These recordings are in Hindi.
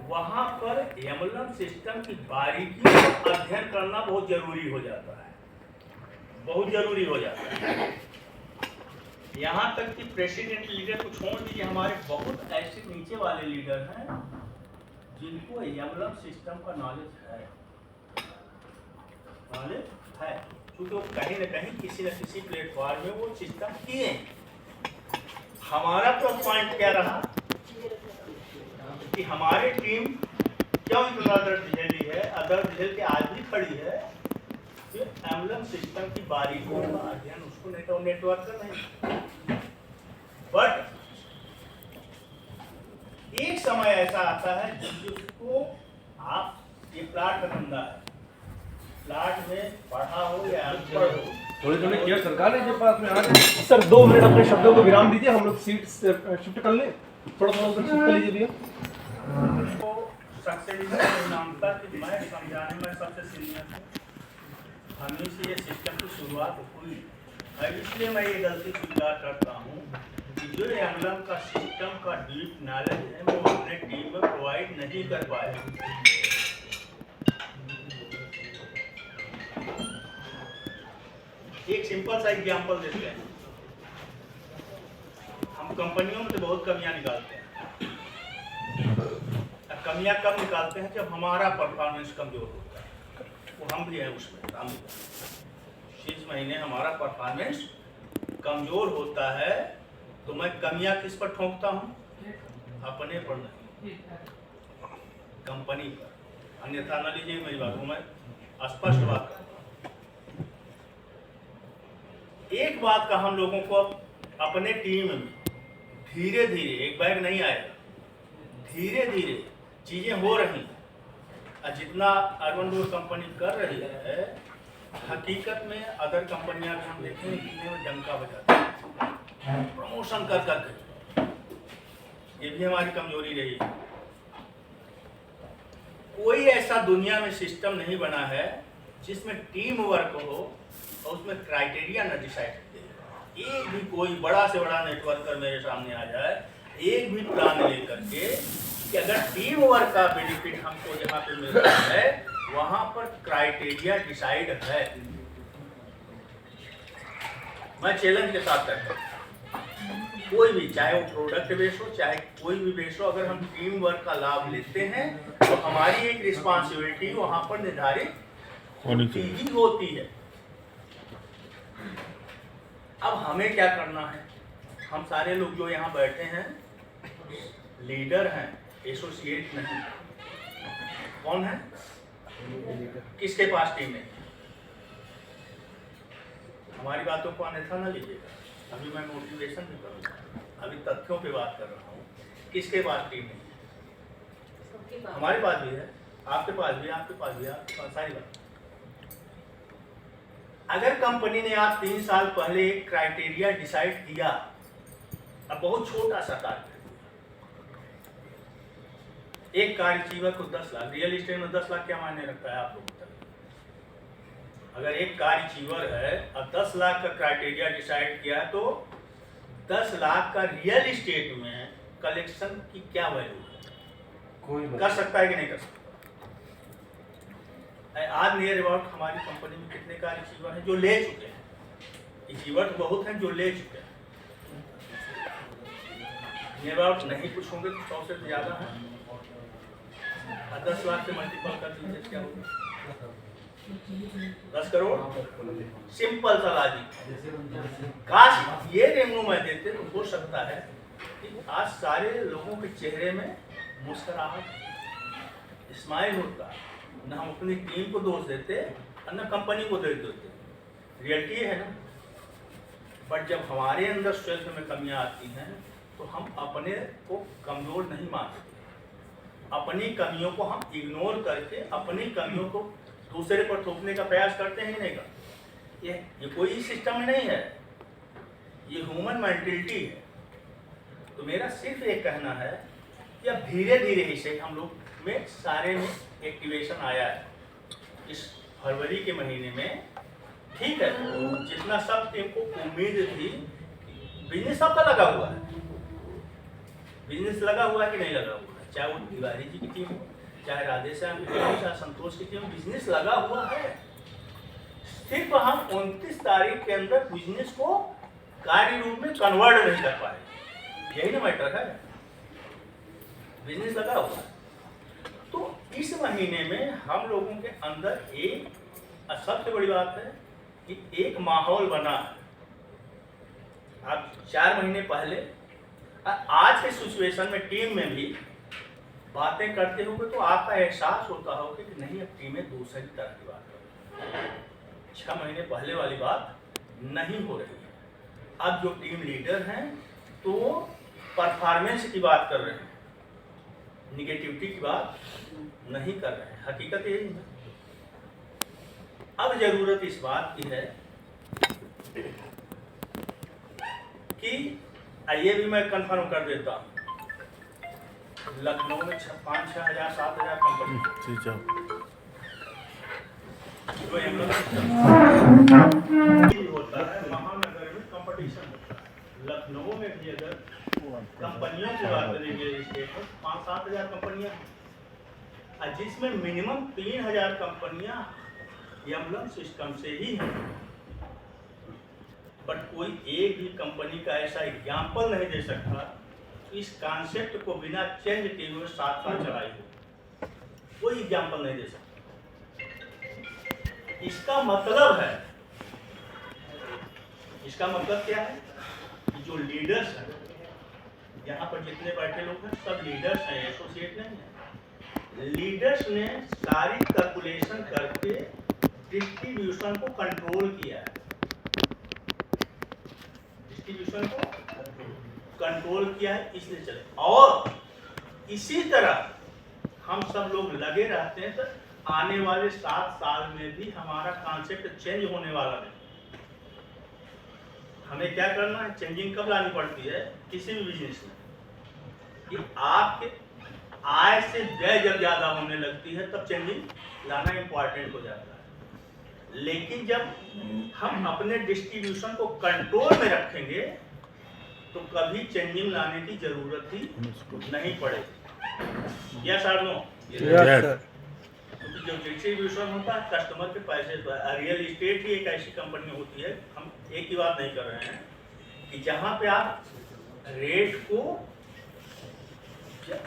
वहां पर एम्बलम सिस्टम की बारीकी का अध्ययन करना बहुत जरूरी हो जाता है, बहुत जरूरी हो जाता है। यहाँ तक कि प्रेसिडेंट लीडर को छोड़ दीजिए, हमारे बहुत ऐसे नीचे वाले लीडर हैं जिनको एम्बलम सिस्टम का नॉलेज है, क्योंकि वो कहीं न कहीं किसी न किसी प्लेटफॉर्म में वो सिस्टम किए। हमारा तो पॉइंट क्या रहा कि हमारी टीम क्यों इतना दर्द झेली है, अदर्द झेल के आज भी खड़ी है कि एम्बलम सिस्टम की बारीकियों का अध्ययन उसको नेटवर्क का नहीं। बट एक समय ऐसा आता है जिसको आप, ये प्लाट का धंधा है, प्लाट में पढ़ा हो या अनपढ़ हो, थोड़ी केयर सरकार है के पास में आ गए। सर 2 मिनट अपने शब्दों को विराम दीजिए, हम लोग सीट शिफ्ट कर लें, थोड़ा उधर शिफ्ट कर लीजिए भैया। तो सक्सेस नामता कि मैं समझाने में सबसे सीनियर हूँ, हमें से ये सिस्टम की शुरुआत हुई है, इसलिए मैं ये गलती स्वीकार करता हूँ कि जो एम्बलम का सिस्टम का डीप नॉलेज है वो अपने टीम में प्रोवाइड नहीं कर पाया। एक सिंपल सा एग्जांपल देते हैं, हम कंपनियों में तो बहुत कमियां निकालते हैं। कमियां कब निकालते हैं? जब हमारा परफॉर्मेंस कमजोर होता है, वो हम भी हैं उसमें हम भी। 6 महीने हमारा परफॉर्मेंस कमजोर होता है तो मैं कमियां किस पर ठोंकता हूं? अपने पर नहीं, कंपनी पर। अन्यथा न लीजिए मेरी बात को, मैं स्पष्ट बात करूं। एक बात का हम लोगों को अपने टीम में धीरे धीरे, एक बैग नहीं आएगा, धीरे धीरे चीजें हो रही हैं। जितना अर्बन डोर कंपनी कर रही है, हकीकत में अदर कंपनियां भी हम देखें कितने में डंका बजाती हैं प्रमोशन कर करके। ये भी हमारी कमजोरी रही है। कोई ऐसा दुनिया में सिस्टम नहीं बना है जिसमें टीम वर्क हो और उसमें क्राइटेरिया न डिसाइड किए। एक भी कोई बड़ा से बड़ा नेटवर्कर मेरे सामने आ जाए, एक भी प्लान लेकर के कि अगर टीम वर्क का बेनिफिट हमको जहाँ पे मिल रहा है वहां पर क्राइटेरिया डिसाइड है, मैं चैलेंज के साथ कहता हूँ। कोई भी, चाहे वो प्रोडक्ट बेस हो चाहे कोई भी बेस हो, अगर हम टीम वर्क का लाभ लेते हैं तो हमारी एक रिस्पॉन्सिबिलिटी वहां पर निर्धारित होती है। अब हमें क्या करना है? हम सारे लोग जो यहाँ बैठे हैं लीडर हैं, एसोसिएट नहीं। कौन है? किसके पास टीम है? हमारी बातों को अन्यथा न लीजिएगा, अभी मैं मोटिवेशन भी करूँगा, अभी तथ्यों पे बात कर रहा हूँ। किसके पास टीम है? हमारे पास भी है, आपके पास भी, आपके पास भी, आपके पास, सारी बात। अगर कंपनी ने आज 3 साल पहले एक क्राइटेरिया डिसाइड किया, अब बहुत छोटा सा कार्य, एक कार अचीवर को 10 लाख, रियल एस्टेट में 10 लाख क्या मायने रखता है आप लोग बताइए? अगर एक कार अचीवर है और 10 लाख का क्राइटेरिया डिसाइड किया तो 10 लाख का रियल एस्टेट में कलेक्शन की क्या वैल्यू है? कोई कर सकता है कि नहीं कर सकता? आज नियर अबाउट हमारी कंपनी में कितने कार अचीवर हैं जो ले चुके हैं? अचीवर तो बहुत हैं जो ले चुके हैं, नियर अबाउट नहीं कुछ होंगे तो 100 से ज्यादा है। 10 लाख से मल्टीपल कर दीजिए, क्या होगा? 10 करोड़। सिंपल सा लॉजिक। काश ये रेमो मैं देते तो हो सकता है कि आज सारे लोगों के चेहरे में मुस्कुराहट, स्माइल होता, न हम अपनी टीम को दोष देते और न कंपनी को दोष देते। रियलिटी है ना। बट जब हमारे अंदर स्ट्रेंथ में कमियां आती हैं तो हम अपने को कमजोर नहीं मानते, अपनी कमियों को हम इग्नोर करके अपनी कमियों को दूसरे पर थोपने का प्रयास करते हैं। नहीं का ये कोई सिस्टम नहीं है, ये ह्यूमन मेंटलिटी है। तो मेरा सिर्फ एक कहना है कि अब धीरे धीरे इसे हम लोग में सारे में एक्टिवेशन आया है इस फरवरी के महीने में। ठीक है, जितना सब टीम को उम्मीद थी, बिजनेस सबका लगा हुआ है। बिजनेस लगा हुआ है कि नहीं लगा हुआ है? चाहे वो तिवारी जी की टीम हो, चाहे राधेश्याम की टीम हो, चाहे संतोष की टीम, बिजनेस लगा हुआ है। सिर्फ हम 29 तारीख के अंदर बिजनेस को कार्य रूप में कन्वर्ट नहीं कर पाए, यही ना मैटर है। बिजनेस लगा हुआ है। तो इस महीने में हम लोगों के अंदर एक सबसे बड़ी बात है कि एक माहौल बना है। अब 4 महीने पहले आज के सिचुएशन में टीम में भी बातें करते हुए तो आपका एहसास होता होगा कि नहीं, अब टीमें दूसरी तरह की बात कर रही है। 6 महीने पहले वाली बात नहीं हो रही है। अब जो टीम लीडर हैं तो परफॉर्मेंस की बात कर रहे हैं, निगेटिविटी की बात नहीं कर रहे हैं। हकीकत यही है। अब जरूरत इस बात की है कि ये भी मैं कंफर्म कर देता हूँ, लखनऊ में 5-6 हजार 7 हजार कंपनी होता है। महानगर में कंपटीशन होता है। लखनऊ में भी अगर कंपनियों की बात करेंगे स्टेट में 5-7 हजार कंपनियां हैं, जिसमें मिनिमम 3,000 कंपनियां एम्बलम सिस्टम से ही हैं। बट कोई एक भी कंपनी का ऐसा एग्जाम्पल नहीं दे सकता इस कॉन्सेप्ट को बिना चेंज किए हुए 7 साल चलाई हो, कोई एग्जाम्पल नहीं दे सकता। इसका मतलब क्या है कि जो लीडर्स हैं, यहाँ पर जितने बैठे लोग हैं सब लीडर्स हैं, एसोसिएट नहीं है। लीडर्स ने सारी कैलकुलेशन करके डिस्ट्रीब्यूशन को कंट्रोल किया है, डिस्ट्रीब्यूशन को कंट्रोल किया है, इसलिए चले। और इसी तरह हम सब लोग लगे रहते हैं तो आने वाले 7 साल में भी हमारा कॉन्सेप्ट चेंज होने वाला नहीं। हमें क्या करना है, चेंजिंग कब लानी पड़ती है किसी भी बिजनेस में, कि आपके आय से व्यय जब ज्यादा होने लगती है तब चेंजिंग लाना इंपॉर्टेंट हो जाता है। लेकिन जब हम अपने डिस्ट्रीब्यूशन को कंट्रोल में रखेंगे तो कभी चेंजिंग लाने की जरूरत ही नहीं पड़ेगी। यस और नो? क्योंकि जो डिस्ट्रीब्यूशन होता है कस्टमर के पैसे, रियल एस्टेट ही एक ऐसी कंपनी होती है, हम एक ही बात नहीं कर रहे हैं, कि जहां पे आप रेट को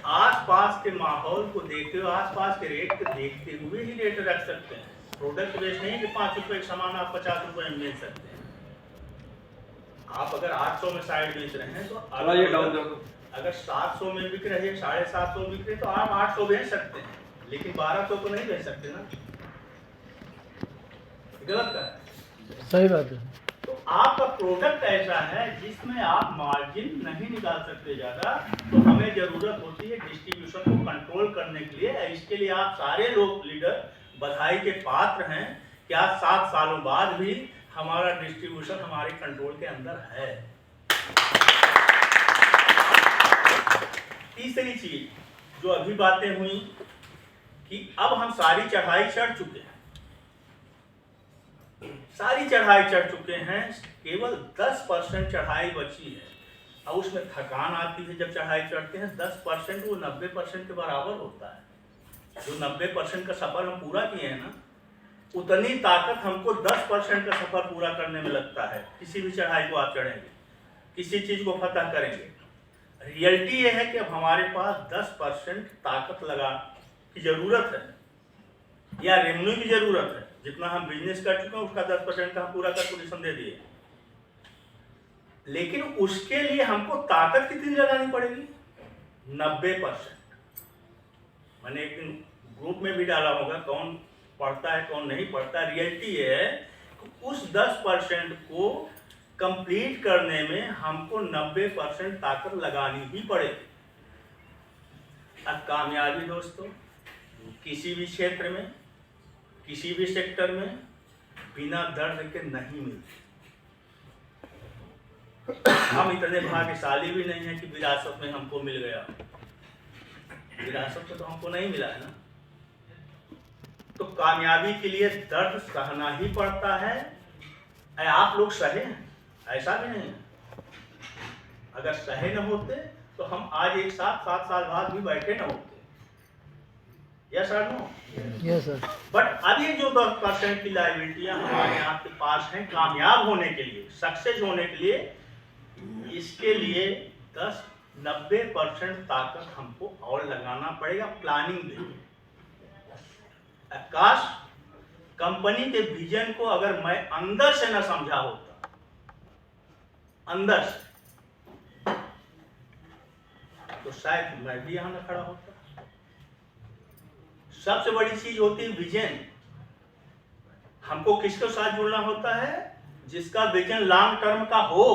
आसपास के माहौल को देखते हुए, आसपास के रेट को देखते हुए ही रेट रख सकते हैं। प्रोडक्ट बेस नहीं कि 5 रुपए का सामान आप 50 रुपए में बेच सकते हैं। आप अगर 800 में साइड बेच रहे हैं तो अगर 700 में बिक रही है, 750 बिक रही है तो आप 800 बेच सकते हैं, लेकिन 1200 तो नहीं बेच सकते ना। गलत का है, सही बात है। तो आपका प्रोडक्ट ऐसा है जिसमें आप मार्जिन नहीं निकाल सकते ज्यादा, तो हमें जरूरत होती है डिस्ट्रीब्यूशन को कंट्रोल करने के लिए। इसके लिए आप सारे लोग लीडर बधाई के पात्र हैं कि आज 7 सालों बाद भी हमारा डिस्ट्रीब्यूशन हमारे कंट्रोल के अंदर है। तीसरी चीज जो अभी बातें हुई कि अब हम सारी चढ़ाई चढ़ चुके हैं, सारी चढ़ाई चढ़ चुके हैं, केवल 10% चढ़ाई बची है। अब उसमें थकान आती है जब चढ़ाई चढ़ते हैं, 10% वो 90% के बराबर होता है। जो 90% का सफर हम पूरा किए हैं ना, उतनी ताकत हमको 10% का सफर पूरा करने में लगता है। किसी भी चढ़ाई को आप चढ़ेंगे, किसी चीज को फतह करेंगे, रियलिटी ये है कि अब हमारे पास 10% ताकत लगा की जरूरत है या रेवेन्यू की जरूरत है। जितना हम बिजनेस कर चुके हैं उसका 10% का हम पूरा कैलकुलेशन दे दिए, लेकिन उसके लिए हमको ताकत कितनी लगानी पड़ेगी? 90%। मैंने एक दिन ग्रुप में भी डाला होगा, कौन पढ़ता है कौन नहीं पढ़ता। रियलिटी ये है कि उस 10% को कंप्लीट करने में हमको 90% ताकत लगानी ही पड़ेगी। अब कामयाबी दोस्तों किसी भी क्षेत्र में, किसी भी सेक्टर में बिना दर्द के नहीं मिलती। हम इतने भाग्यशाली भी नहीं है कि विरासत में हमको मिल गया, विरासत में तो हमको नहीं मिला है ना। तो कामयाबी के लिए दर्द सहना ही पड़ता है। आप लोग सहे हैं, ऐसा भी नहीं है। अगर सहे न होते तो हम आज एक साथ 7 साल बाद भी बैठे ना होते। यस और नो? Yes sir. बट अब ये जो 10% की लायबिलिटियां हमारे आपके पास हैं कामयाब होने के लिए, सक्सेस होने के लिए, इसके लिए 10-90% ताकत हमको और लगाना पड़ेगा प्लानिंग में। आकाश, कंपनी के विजन को अगर मैं अंदर से न समझा होता, अंदर से, तो शायद मैं भी यहां न खड़ा होता। सबसे बड़ी चीज होती है विजन। हमको किसके साथ जुड़ना होता है? जिसका विजन लॉन्ग टर्म का हो।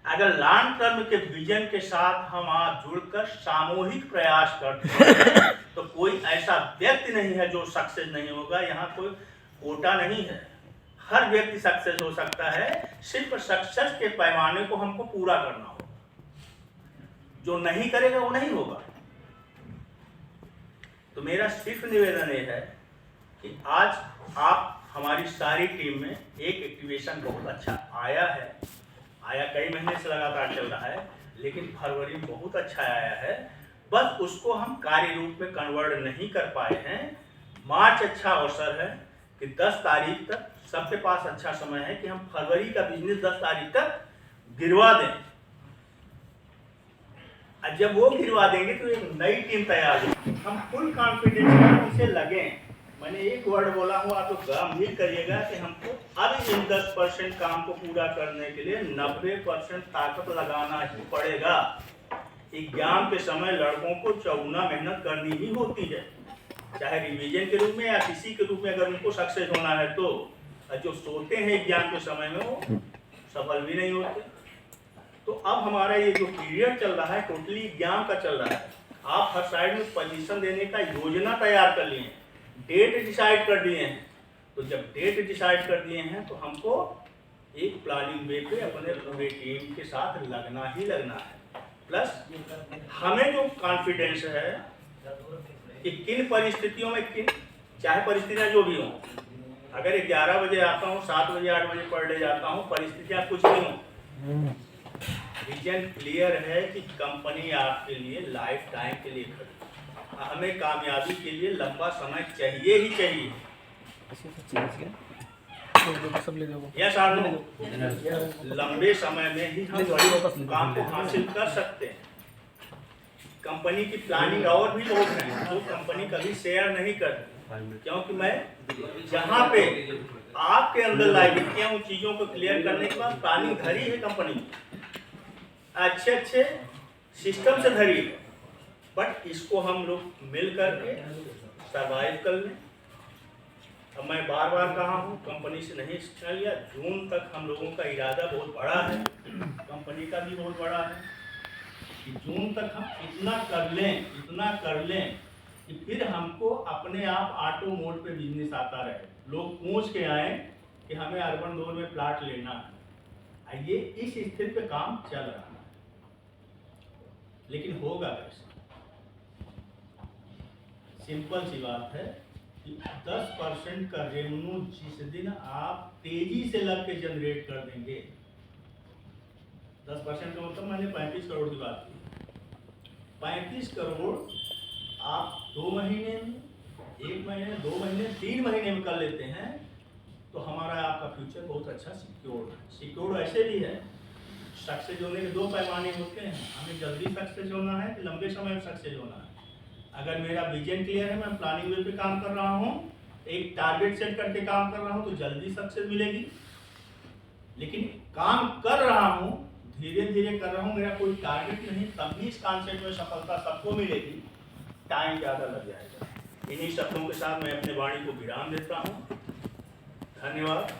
अगर लॉन्ग टर्म के विजन के साथ हम आज जुड़कर सामूहिक प्रयास करते हैं तो कोई ऐसा व्यक्ति नहीं है जो सक्सेस नहीं होगा। यहाँ कोई कोटा नहीं है, हर व्यक्ति सक्सेस हो सकता है। सिर्फ सक्सेस के पैमाने को हमको पूरा करना होगा। जो नहीं करेगा वो नहीं होगा। तो मेरा सिर्फ निवेदन ये है कि आज आप हमारी सारी टीम में एक एक्टिवेशन बहुत अच्छा आया है, कई महीने से लगातार चल रहा है, लेकिन फरवरी में बहुत अच्छा आया है। बस उसको हम कार्य रूप में कन्वर्ट नहीं कर पाए हैं। मार्च अच्छा अवसर है कि 10 तारीख तक सबके पास अच्छा समय है कि हम फरवरी का बिजनेस 10 तारीख तक गिरवा दें। और जब वो गिरवा देंगे तो एक नई टीम तैयार होगी। हम फुल कॉन्फिडेंस से लगे। मैंने एक वर्ड बोला हूँ, आप तो गंभीर करिएगा कि हमको अब इन 10% काम को पूरा करने के लिए 90% ताकत लगाना ही पड़ेगा। एग्जाम के समय लड़कों को चौगुना मेहनत करनी ही होती है, चाहे रिवीजन के रूप में या किसी के रूप में। अगर उनको सक्सेस होना है तो जो सोते हैं एग्जाम के समय में वो सफल भी नहीं होते। तो अब हमारा ये जो पीरियड चल रहा है टोटली एग्जाम का चल रहा है। आप हर साइड में पोजीशन देने का योजना तैयार कर लिए हैं, डेट डिसाइड कर दिए हैं। तो जब डेट डिसाइड कर दिए हैं तो हमको एक प्लानिंग वे पे अपने पूरे टीम के साथ लगना ही लगना है। प्लस हमें जो कॉन्फिडेंस है कि किन परिस्थितियों में, किन चाहे परिस्थितियाँ जो भी हों, अगर 11 बजे आता हूँ, 7 बजे 8 बजे पढ़ ले जाता हूँ, परिस्थितियाँ कुछ भी हों, विजन क्लियर है कि कंपनी आपके लिए लाइफ टाइम के लिए खड़ी। हमें कामयाबी के लिए लंबा समय चाहिए ही चाहिए। यस और नो? लंबे समय में ही हम बड़ी काम को हासिल कर सकते हैं। कंपनी की प्लानिंग और भी बहुत है जो कंपनी कभी शेयर नहीं करती, क्योंकि मैं जहाँ पे आपके अंदर लाइबिलिटियां उन चीज़ों को क्लियर करने के बाद प्लानिंग धरी है कंपनी, अच्छे सिस्टम से धरी है। बट इसको हम लोग मिल करके सर्वाइव कर लें। अब मैं बार बार कहा हूँ, कंपनी से नहीं सीखना लिया। जून तक हम लोगों का इरादा बहुत बड़ा है, कंपनी का भी बहुत बड़ा है कि जून तक हम इतना कर लें कि फिर हमको अपने आप ऑटो मोड पे बिजनेस आता रहे। लोग पूछ के आए कि हमें अर्बन जोन में प्लाट लेना है। ये इस स्थिति पे काम चल रहा है, लेकिन होगा कैसे? सिंपल सी बात है कि 10% का रेवेन्यू जिस दिन आप तेजी से लग के जनरेट कर देंगे, 10% का मतलब मैंने 35 करोड़ की बात की। 35 करोड़ आप 2 महीने में, 1 महीने, 2 महीने, 3 महीने में कर लेते हैं तो हमारा आपका फ्यूचर बहुत अच्छा सिक्योर है। सिक्योर ऐसे भी है, सक्सेस होने के 2 पैमाने होते हैं। हमें जल्दी सक्सेस होना है कि लंबे समय में सक्सेस होना है। अगर मेरा विजन क्लियर है, मैं प्लानिंग वे पे काम कर रहा हूँ, एक टारगेट सेट करके काम कर रहा हूँ, तो जल्दी सक्सेस मिलेगी। लेकिन काम कर रहा हूँ, धीरे धीरे कर रहा हूँ, मेरा कोई टारगेट नहीं, तब भी इस कॉन्सेप्ट में सफलता सबको मिलेगी, टाइम ज़्यादा लग जाएगा। इन्हीं शब्दों के साथ मैं अपने वाणी को विराम देता हूँ। धन्यवाद।